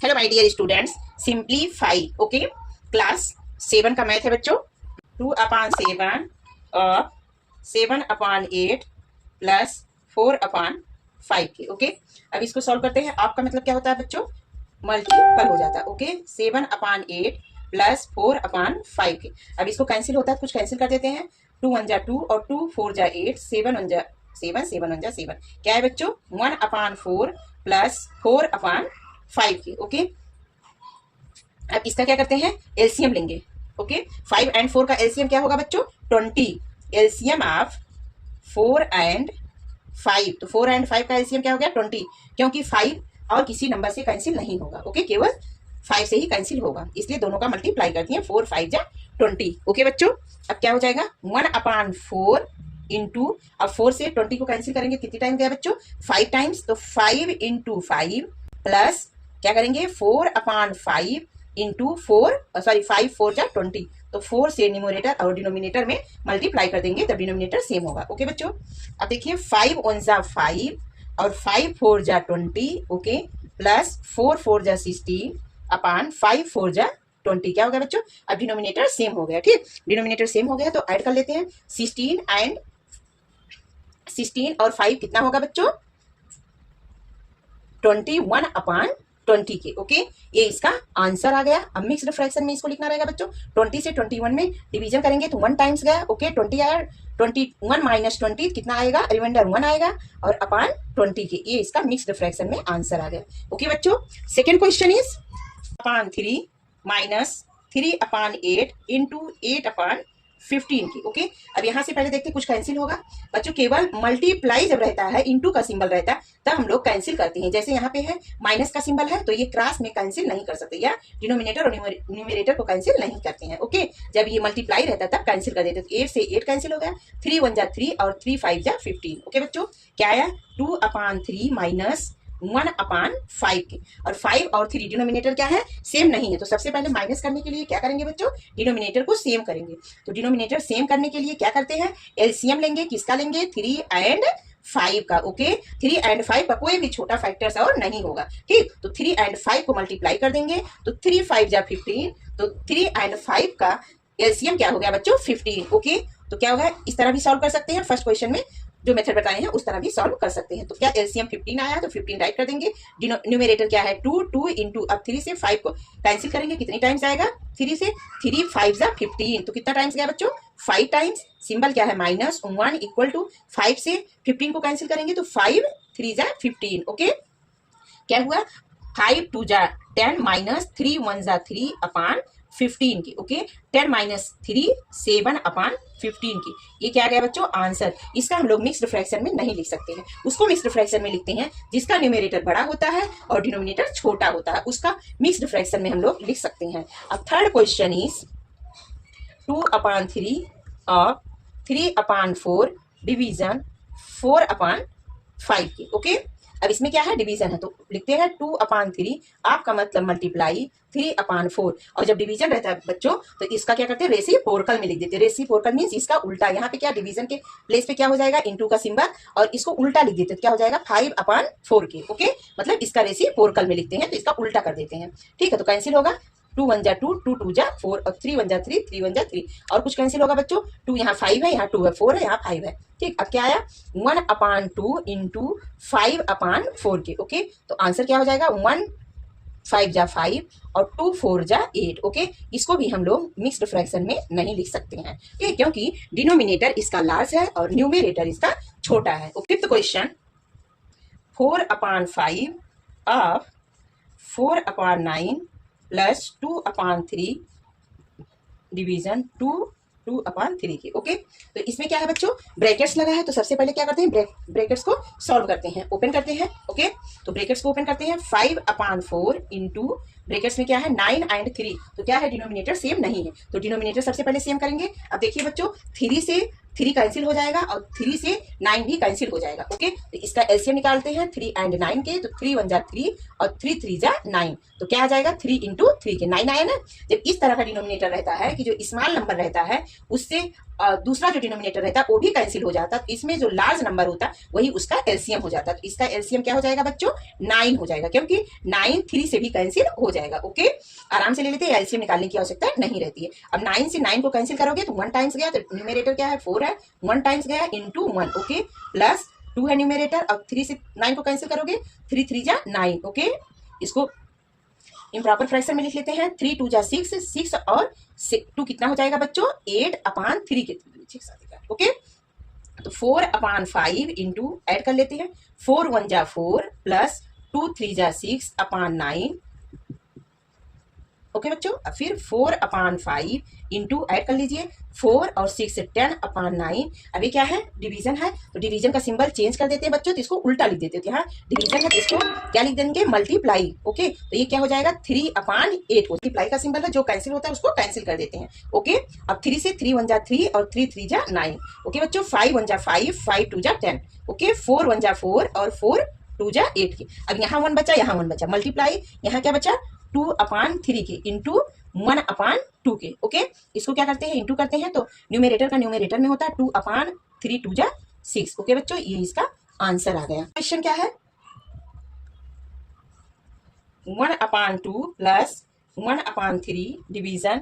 Hello my dear students, simplify okay. Class 7 का math है बच्चों। 2/7 और 7/8 प्लस 4/5 के ओके। अब इसको सॉल्व करते हैं। आपका मतलब क्या होता है बच्चों? मल्टीपल हो जाता है ओके। 7/8 प्लस 4/5 के। अब इसको कैंसिल होता है, कुछ कैंसिल कर देते हैं। 2 1 जा 2 और 2 4 जा 8, 7 1 जा 7, 7 1 जा 7। क्या है बच्चों? 1/4 प्लस 4/5 के ओके। अब इसका क्या करते हैं? एलसीएम लेंगे ओके। 5 एंड 4 का एलसीएम क्या होगा बच्चों? 20। एलसीएम ऑफ 4 एंड 5, तो 4 एंड 5 का एलसीएम क्या हो गया? 20, क्योंकि 5 और किसी नंबर से कैंसिल नहीं होगा ओके, केवल 5 से ही कैंसिल होगा, इसलिए दोनों का मल्टीप्लाई करती हैं। 4 5 जा 20 ओके बच्चों। अब क्या हो जाएगा? 1/4 इंटू, अब 4 से 20 को कैंसिल करेंगे, कितनी टाइम गया बच्चों? 5 टाइम्स, तो 5 इंटू 5 प्लस क्या करेंगे? 4/5 इंटू 4, सॉरी 5 4 जा 20, तो 4 से न्यूमरेटर और डिनोमिनेटर में मल्टीप्लाई कर देंगे, तब डिनोमिनेटर सेम होगा ओके बच्चों। अब देखिए 5 1 जा 5 और 5 4 जा 20 ओके, प्लस 4 4 जा 16 अपान 5 4 जा 20। क्या हो गया बच्चों? अब डिनोमिनेटर सेम हो गया। ठीक, डिनोमिनेटर सेम हो गया तो ऐड कर लेते हैं। 16 और 5 कितना होगा बच्चों? 21/20 के ओके। ये इसका आंसर आ गया। अब मिक्स्ड फ्रैक्शन में इसको लिखना रहेगा बच्चों। 20 से 21 में डिवीजन करेंगे तो 1 टाइम्स गया ओके, 20 आया। 21 माइनस 20 कितना आएगा? रिमाइंडर 1 आएगा और अपान 20 के। ये इसका मिक्स्ड फ्रैक्शन में आंसर आ गया ओके बच्चों। Second question is upon 3 minus 3/8 into 8/15 की ओके। अब यहाँ से पहले देखते कुछ कैंसिल होगा बच्चों। केवल मल्टीप्लाई जब रहता है, इंटू का सिंबल रहता है, तब हम लोग कैंसिल करते हैं। जैसे यहाँ पे है माइनस का सिंबल है, तो ये क्रॉस में कैंसिल नहीं कर सकते, या डिनोमिनेटर और न्यूमरेटर को कैंसिल नहीं करते हैं ओके। जब ये मल्टीप्लाई रहता है तब कैंसिल कर देते हैं। 8 से 8 कैंसिल हो गया, 3 1 जा 3 और 3 5 जा 15 ओके बच्चों। क्या आया? 2/3 माइनस 1/5 के। और 5 और 3 डिनोमिनेटर क्या है? सेम नहीं है, तो सबसे पहले माइनस करने के लिए क्या करेंगे बच्चों? डिनोमिनेटर को सेम करेंगे। तो डिनोमिनेटर सेम करने के लिए क्या करते हैं? एलसीएम लेंगे। किसका लेंगे? 3 एंड 5 का ओके। 3 एंड 5 का कोई भी छोटा फैक्टर्स और नहीं होगा। ठीक, तो 3 एंड 5 को मल्टीप्लाई कर देंगे, तो 3 5 जा 15, तो 3 एंड 5 का एलसीएम क्या हो गया बच्चों? 15 ओके। तो क्या होगा? इस तरह भी सॉल्व कर सकते हैं। फर्स्ट क्वेश्चन में जो मेथड बताए हैं उस तरह भी सॉल्व कर सकते हैं। तो क्या एलसीएम 15 आया, तो 15 राइट कर देंगे। न्यूमरेटर क्या है? 2 2 इंटू, अब 3 से 5 को कैंसिल करेंगे, कितनी टाइम्स आएगा? 3 से 3 5 जा 15, तो कितना टाइम्स गया बच्चों? 5 टाइम्स। सिंबल क्या है? माइनस 1 इक्वल टू 5 से 15 को कैंसिल करेंगे तो 5 3 जा 15 ओके। क्या हुआ? 5 2 जा 10 माइनस 3 1 जा 3 अपान 15 की ओके। 10 माइनस 3 7/15 की। ये क्या गया बच्चों? आंसर। इसका हम लोग मिक्स्ड फ्रैक्शन में नहीं लिख सकते हैं, उसको मिक्स्ड फ्रैक्शन में लिखते हैं जिसका न्यूमरेटर बड़ा होता है और डिनोमिनेटर छोटा होता है, उसका मिक्स्ड फ्रैक्शन में हम लोग लिख सकते हैं। अब थर्ड क्वेश्चन इज 2/3 और 3/4 डिवीजन 4/5 की ओके। अब इसमें क्या है? डिवीजन है, तो लिखते हैं 2/3, आपका मतलब मल्टीप्लाई 3/4, और जब डिवीजन रहता है बच्चों तो इसका क्या करते हैं? रेसिप्रोकल में लिख देते हैं। रेसिप्रोकल मींस इसका उल्टा। यहाँ पे क्या? डिवीजन के प्लेस पे क्या हो जाएगा? इनटू का सिंबल, और इसको उल्टा लिख देते हैं। क्या हो जाएगा? 5/4 के ओके। मतलब इसका रेसिप्रोकल में लिखते हैं, तो इसका उल्टा कर देते हैं। ठीक है, तो कैंसिल होगा। 2 1 जा 2, 2 2 जा 4 और 3 1 जा 3, 3 1 जा 3, और कुछ कैंसिल होगा बच्चों। 2 यहाँ 5 है, यहाँ 2 है, 4 है, यहाँ 5 है। ठीक, अब क्या आया? 1/2 इंटू 5/4 के ओके। तो आंसर क्या हो जाएगा? 1 5 जा 5 और 2 4 जा 8 ओके। इसको भी हम लोग मिक्स्ड फ्रैक्शन में नहीं लिख सकते हैं ठीक, क्योंकि डिनोमिनेटर इसका लार्ज है और न्यूमरेटर इसका छोटा है। Fifth question 4/5 of 4/9 plus 2/3 division 2/3 की ओके। तो इसमें क्या है बच्चों? ब्रैकेट्स लगा है, तो सबसे पहले क्या करते हैं? ब्रैकेट्स को सॉल्व करते हैं, ओपन करते हैं ओके। तो ब्रैकेट्स को ओपन करते हैं। 5/4 इंटू ब्रैकेट्स में क्या है? 9 एंड 3, तो क्या है? डिनोमिनेटर सेम नहीं है, तो डिनोमिनेटर सबसे पहले सेम करेंगे। अब देखिए बच्चों, 3 से 3 कैंसिल हो जाएगा और 3 से 9 भी कैंसिल हो जाएगा ओके। तो इसका एलसीएम निकालते हैं 3 एंड 9 के, तो 3 1 जा 3 और 3 3 जा 9, तो क्या आ जाएगा? 3 इंटू 3 के 9 आया ना। जब इस तरह का डिनोमिनेटर रहता है कि जो स्मॉल नंबर रहता है उससे दूसरा जो डिनोमिनेटर रहता है वो भी कैंसिल हो जाता, तो इसमें जो लार्ज नंबर होता वही उसका एलसीएम हो जाता। तो इसका एलसीएम क्या हो जाएगा बच्चों, 9 हो जाएगा, क्योंकि 9 3 से भी कैंसिल हो जाएगा। ओके, आराम से ले लेते हैं, एलसीएम निकालने की आवश्यकता नहीं रहती है। अब 9 से 9 को कैंसिल करोगे तो 1 टाइम्स गया, तो न्यूमरेटर क्या है 4 है, 1 टाइम्स गया इंटू 1। ओके, प्लस 2 है न्यूमरेटर। अब 3 से 9 को कैंसिल करोगे, 3 3 जा 9। ओके, इसको इम्प्रॉपर फ्रैक्शन में लिख लेते हैं, 3 2 जा 6, 6 और 2 कितना हो जाएगा बच्चों 8/3 के। ओके, तो 4/5 इंटू ऐड कर लेते हैं, 4 1 जा 4 प्लस 2 3 जा 6/9। ओके बच्चों, अब फिर 4/5 इंटू ऐड कर लीजिए, 4 और 6 10/9। अभी क्या है डिवीजन है, तो डिवीजन का सिंबल चेंज कर देते हैं बच्चों, तो इसको उल्टा लिख देते हैं। हाँ, डिवीजन है तो इसको क्या लिख देंगे मल्टीप्लाई। ओके, तो ये क्या हो जाएगा 3/8। मल्टीप्लाई का सिंबल है, जो कैंसिल होता है उसको कैंसिल कर देते हैं। ओके, अब 3 से 3 1 जा 3 और 3 3 जा 9। ओके बच्चों, 5 1 जा 5, 5 2 जा 10। ओके, 4 1 जा 4 और 4 2 जा 8 की। अब यहाँ 1 बचा, यहाँ 1 बचा, मल्टीप्लाई यहाँ क्या बचा 2/3 के इंटू 1/2 के। ओके, इसको क्या करते हैं इंटू करते हैं, तो न्यूमरेटर का न्यूमरेटर में होता है 2/3, 2 जा 6। ओके बच्चों, ये इसका आंसर आ गया। क्वेश्चन क्या है 1/2 प्लस 1/3 डिवीजन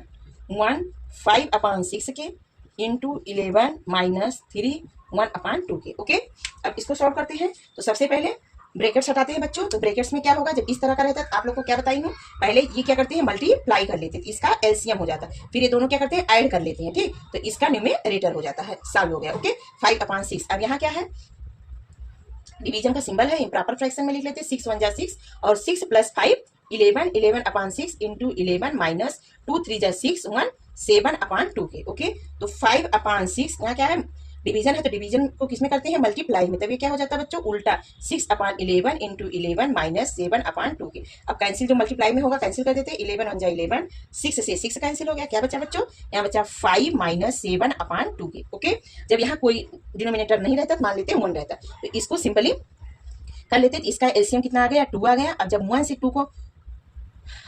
1 5/6 के इंटू 11 माइनस 3 1/2 के। ओके, अब इसको सॉल्व करते हैं, तो सबसे पहले ब्रैकेट्स हटाते हैं बच्चों। तो ब्रैकेट्स में क्या होगा, जब इस तरह का रहता है, आप लोग को क्या बताई हूँ, पहले ये क्या करते हैं मल्टीप्लाई कर लेते हैं, इसका एलसीएम हो जाता है, फिर ये दोनों क्या करते हैं ऐड कर लेते हैं। ठीक, तो इसका न्यूमरेटर हो जाता है, सॉल्व हो गया। ओके, 5/6। अब यहाँ क्या है डिवीजन का सिंबल है, इम्प्रॉपर फ्रैक्शन में लिख लेते हैं, 6 1 जा 6 और 6 प्लस 5 11, 11/6 इंटू 11 माइनस 2 3 जा 6 1 7/2 के। ओके, तो 5/6 यहाँ क्या है डिवीजन है, तो डिवीजन को किसमें करते हैं मल्टीप्लाई में, तब ये क्या हो जाता है बच्चों उल्टा 6/11 इंटू 11 माइनस 7/2 के। अब कैंसिल जो मल्टीप्लाई में होगा कैंसिल कर देते हैं, 11 1 जा 11, 6 से 6 कैंसिल हो गया, क्या बचा बच्चों यहाँ बचा 5 माइनस 7/2 के। ओके, जब यहाँ कोई डिनोमिनेटर नहीं रहता तो मान लेते हैं 1 रहता, तो इसको सिंपली कर लेते हैं। इसका एलसीएम कितना आ गया 2 आ गया। अब जब 1 से 2 को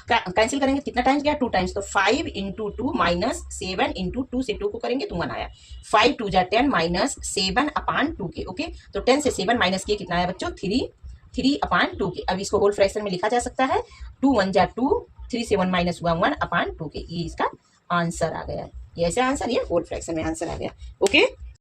कैंसिल करेंगे कितना टाइम्स गया 2 टाइम्स, तो 5 इंटू 2 माइनस 7 इंटू 2 से 2 को करेंगे तो 1 आया, 5 2 जा 10 माइनस 7/2 के। ओके, तो 10 से 7 माइनस किए कितना आया बच्चों 3/2 के। अब इसको होल फ्रैक्शन में लिखा जा सकता है, 2 1 जा 2, 3 से 1 माइनस हुआ 1/2 के। ये इसका आंसर आ गया, ये ऐसे आंसर, ये होल फ्रैक्शन में आंसर आ गया। ओके।